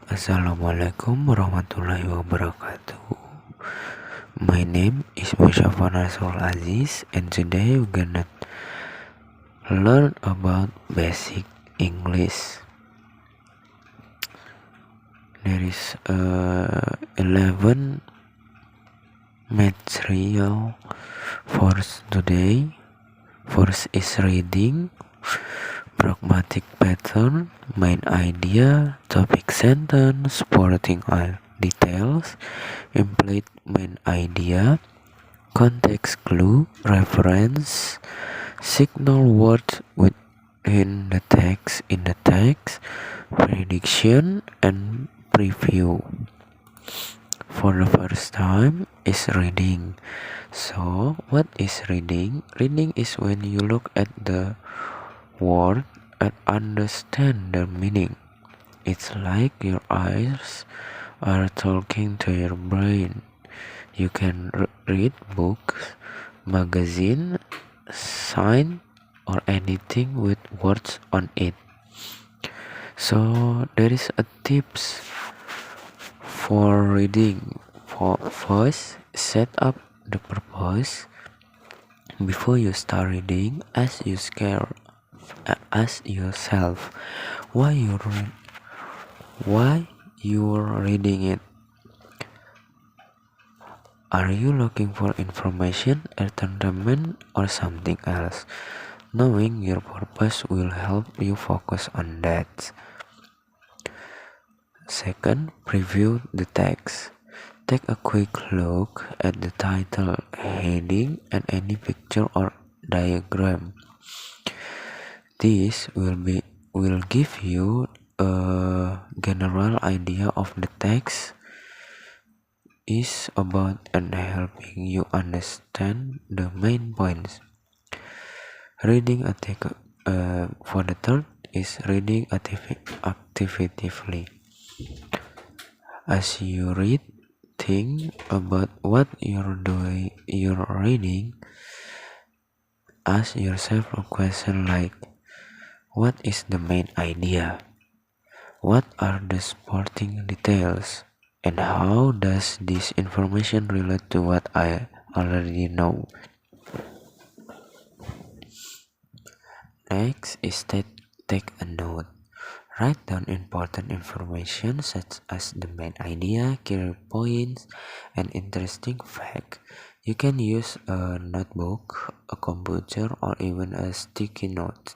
Assalamualaikum warahmatullahi wabarakatuh. My name is Mustafa Nasrul Aziz, and today we're gonna learn about basic English. There is 11 material for today. First is reading, pragmatic pattern, main idea, topic sentence, supporting details, implied main idea, context clue, reference, signal words within the text, in the text, prediction, and preview. For the first time is reading. So, what is reading? Reading is when you look at the word and understand the meaning. It's like your eyes are talking to your brain. You can read books, magazine, sign, or anything with words on it. So there is a tips for reading. First, set up the purpose. Before you start reading, ask yourself why you're reading it. Are you looking for information, entertainment, or something else? Knowing your purpose will help you focus on that. Second, preview the text. Take a quick look at the title, heading, and any picture or diagram. This will give you a general idea of the text is about and helping you understand the main points. Reading for the third is reading actively. As you read, think about what you're reading. Ask yourself a question like, what is the main idea? What are the supporting details? And how does this information relate to what I already know? Next is take a note. Write down important information such as the main idea, key points, and interesting fact. You can use a notebook, a computer, or even a sticky note.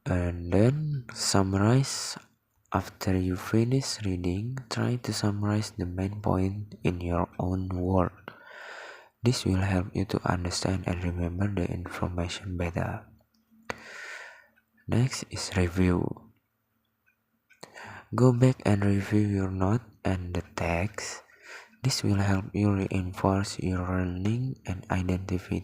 And then summarize. After you finish reading, try to summarize the main point in your own word. This will help you to understand and remember the information better. Next is review. Go back and review your note and the text. This will help you reinforce your learning and identify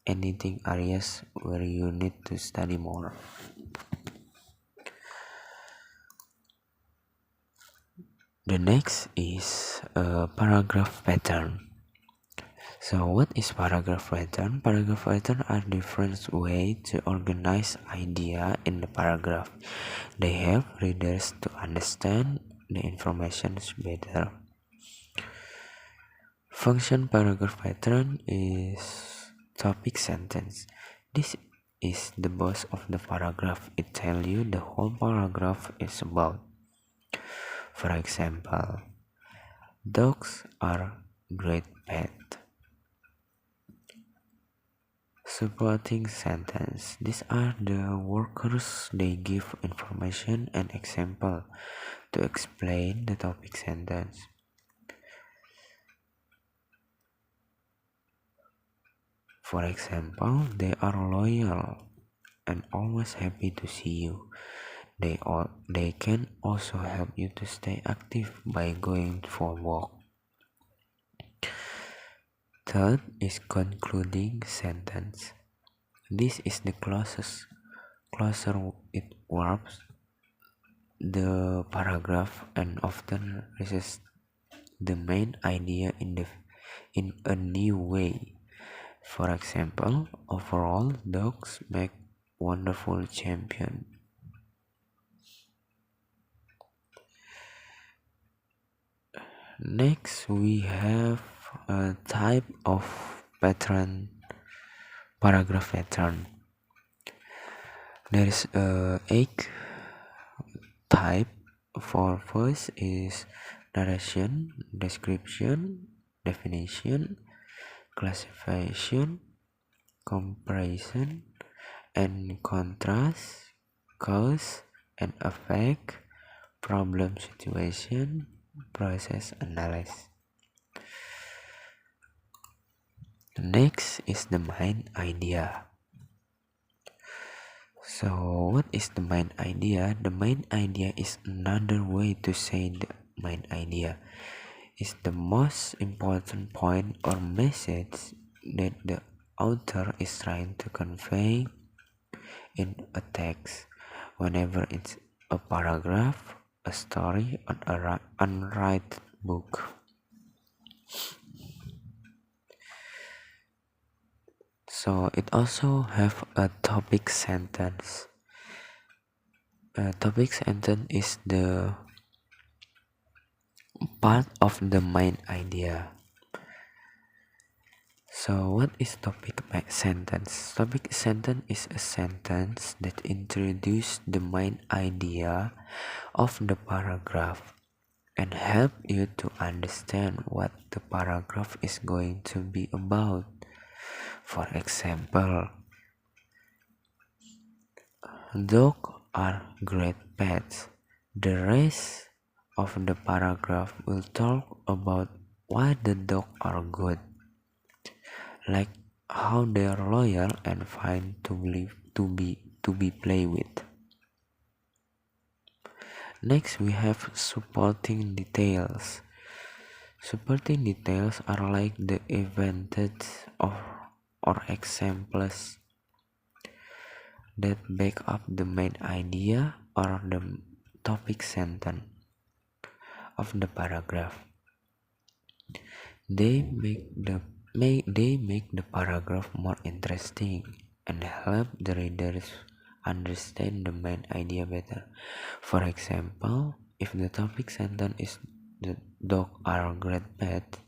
anything areas where you need to study more. The next is a paragraph pattern. So what is paragraph pattern? Paragraph pattern are different ways to organize idea in the paragraph. They help readers to understand the information better. Function paragraph pattern is topic sentence. This is the boss of the paragraph. It tells you the whole paragraph is about. For example, dogs are great pets. Supporting sentence. These are the workers. They give information and example to explain the topic sentence. For example, they are loyal and always happy to see you. They can also help you to stay active by going for a walk. Third is concluding sentence. This is the closer it wraps the paragraph and often raises the main idea in a new way. For example, overall, dogs make wonderful champion. Next, we have a type of pattern, paragraph pattern. There is eight type. For first is narration, description, definition, classification, comparison, and contrast, cause and effect, problem situation, process analysis. Next is the main idea. So what is the main idea? The main idea is another way to say the main idea is the most important point or message that the author is trying to convey in a text, whenever it's a paragraph, a story, or a unwritten book. So it also have a topic sentence. A topic sentence is the part of the main idea. So what is topic sentence? Topic sentence is a sentence that introduces the main idea of the paragraph and help you to understand what the paragraph is going to be about. For example, dogs are great pets. The rest of the paragraph will talk about why the dogs are good, like how they are loyal and fun to be played with. Next, we have supporting details. Supporting details are like the events or examples that back up the main idea or the topic sentence of the paragraph. They make the paragraph more interesting and help the readers understand the main idea better. For example, if the topic sentence is the dog are a great pet,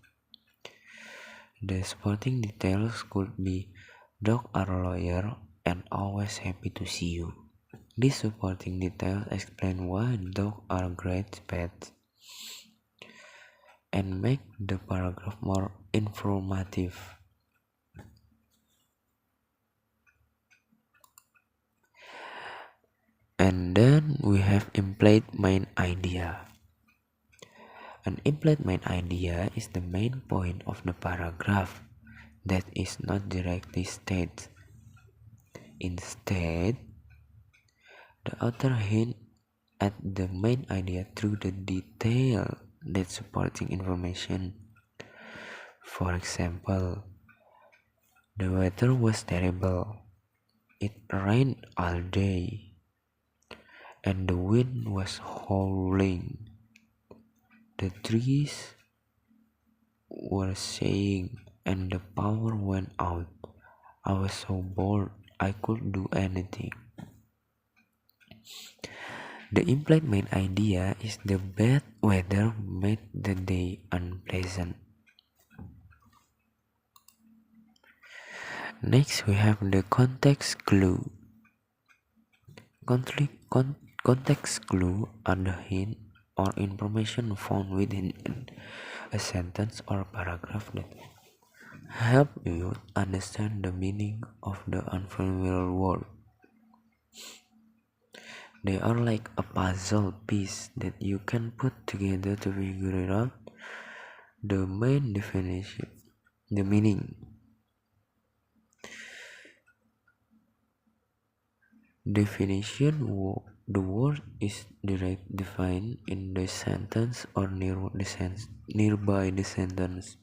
the supporting details could be dog are loyal and always happy to see you. These supporting details explain why dogs are great pets and make the paragraph more informative. And then we have implied main idea. An implied main idea is the main point of the paragraph that is not directly stated. Instead, the author hints at the main idea through the detail that supporting information. For example, the weather was terrible. It rained all day, and the wind was howling. The trees were swaying, and the power went out. I was so bored I could do anything. The implied main idea is the bad weather made the day unpleasant. Next, we have the context clue. Context clue are the hint or information found within a sentence or paragraph that help you understand the meaning of the unfamiliar word. They are like a puzzle piece that you can put together to figure it out the main definition, the meaning. Definition: the word is defined in the sentence or nearby the sentence.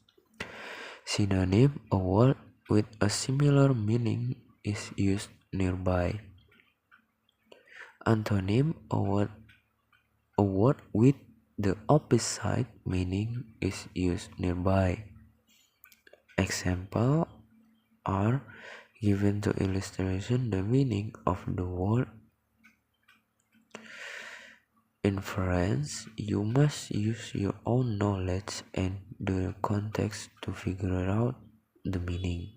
Synonym: a word with a similar meaning is used nearby. Antonym: a word with the opposite meaning is used nearby. Example are given to illustration the meaning of the word inference, you must use your own knowledge and the context to figure out the meaning.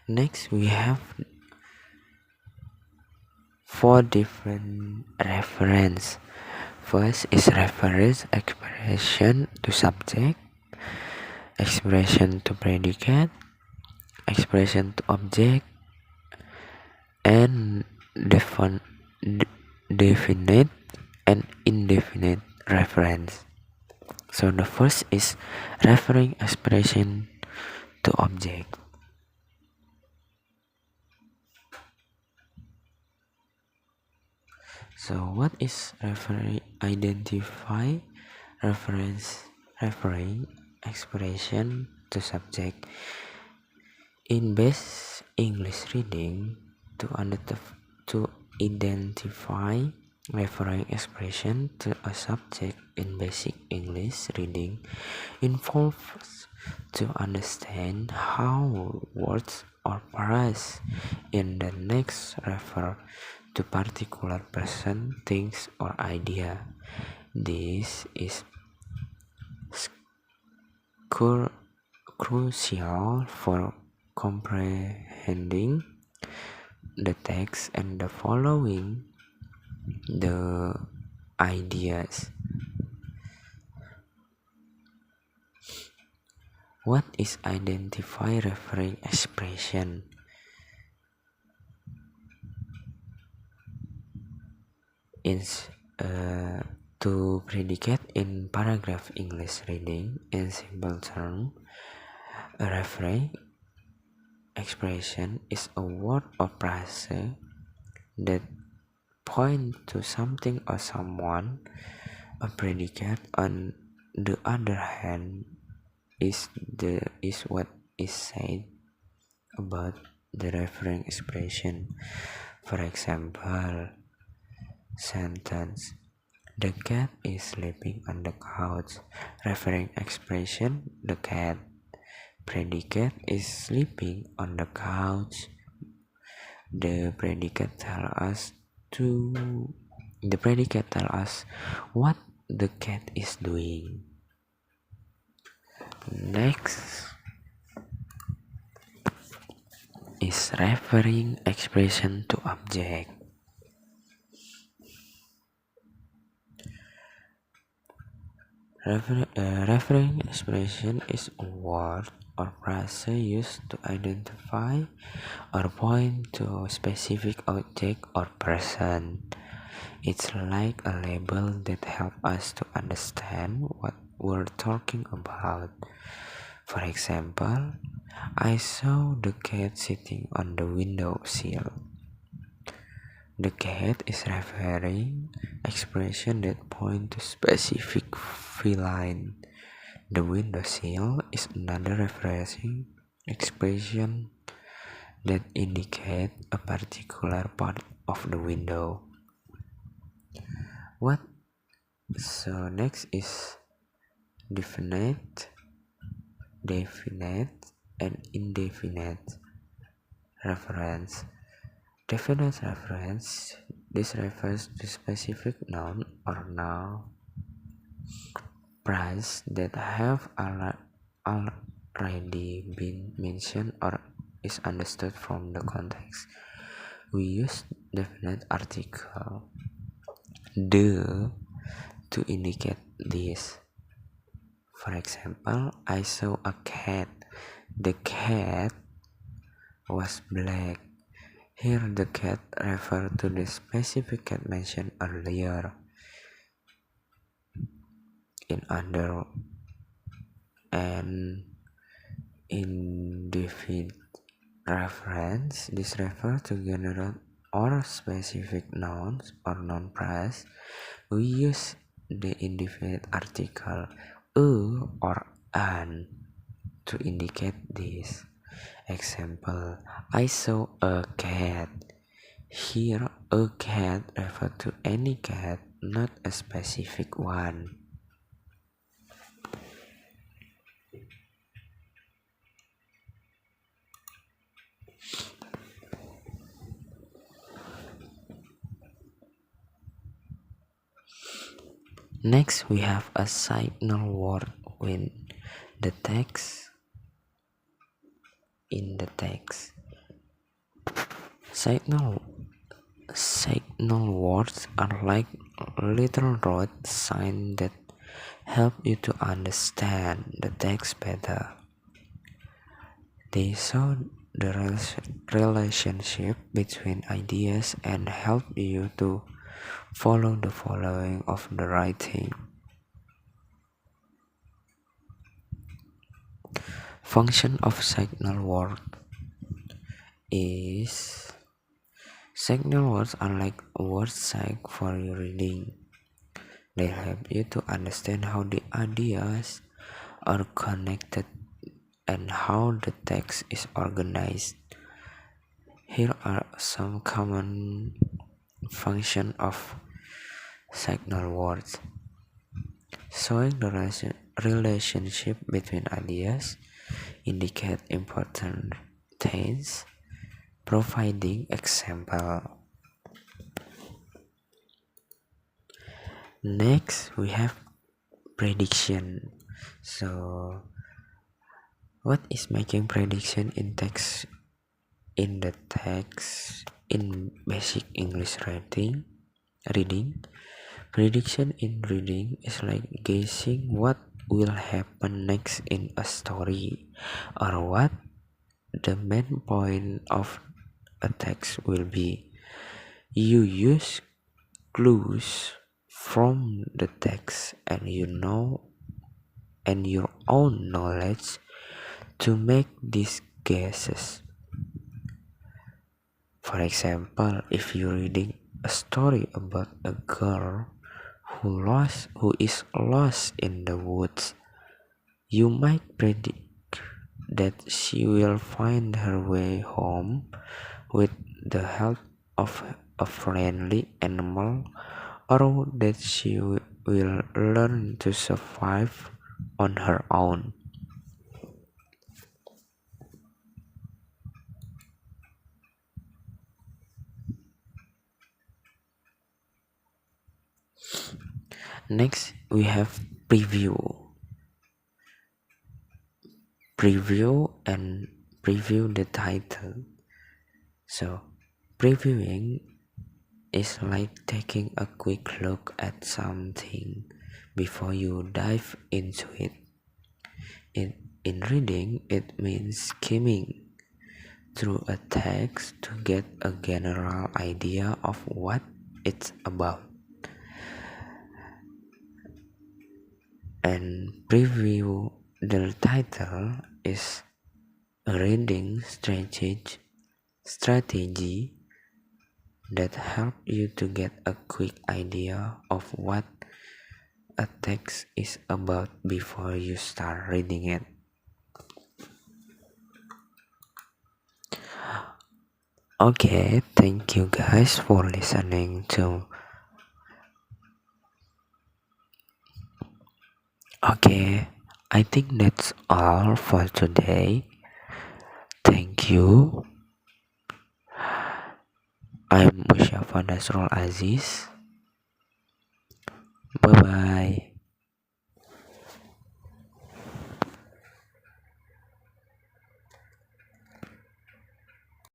Next, we have four different reference. First is reference expression to subject, expression to predicate, expression to object, and definite and indefinite reference. So the first is referring expression to object. So what is identify referring expression to subject? In basic English reading, to identify referring expression to a subject in basic English reading involves to understand how words or phrase in the next refer to particular person, things, or idea. This is crucial for comprehending the text and the following the ideas. What is identify referring expression? Is to predicate in paragraph English reading in simple term, a referring expression is a word or phrase that point to something or someone. A predicate, on the other hand, is what is said about the referring expression. For example, sentence: the cat is sleeping on the couch. Referring expression: the cat. Predicate is sleeping on the couch. The predicate tell us what the cat is doing. Next is referring expression to object. Referring expression is a word or phrase used to identify or point to a specific object or person. It's like a label that helps us to understand what we're talking about. For example, I saw the cat sitting on the windowsill. The cat is referring expression that point to specific feline. The windowsill is another referencing expression that indicate a particular part of the window. So next is definite, and indefinite reference. Definite reference, this refers to specific noun or noun phrase that have already been mentioned or is understood from the context. We use definite article the to indicate this. For example, I saw a cat. The cat was black. Here the cat refers to the specific cat mentioned earlier. In under and indefinite reference, this refers to general or specific nouns or noun phrase. We use the indefinite article a or an to indicate this. Example, I saw a cat. Here, a cat refers to any cat, not a specific one. Next, we have a signal word with the text in the text. Signal Signal words are like little road signs that help you to understand the text better. They show the relationship between ideas and help you to follow the following of the writing. Function of signal word is signal words are like word sign for your reading. They help you to understand how the ideas are connected and how the text is organized. Here are some common functions of signal words: showing the relationship between ideas, indicate important things, providing example. Next, we have prediction. So, what is making prediction in text in the text in basic English reading? Prediction in reading is like guessing what will happen next in a story or what the main point of a text will be. You use clues from the text and your own knowledge to make these guesses. For example, if you're reading a story about a girl who is lost in the woods, you might predict that she will find her way home with the help of a friendly animal, or that she will learn to survive on her own. Next, we have and preview the title. So, previewing is like taking a quick look at something before you dive into it. In reading, it means skimming through a text to get a general idea of what it's about. And preview the title is a reading strategy that help you to get a quick idea of what a text is about before you start reading it. Okay, thank you guys for listening to. Okay, I think that's all for today. Thank you. I'm Musyafa Nasrul Aziz. Bye bye.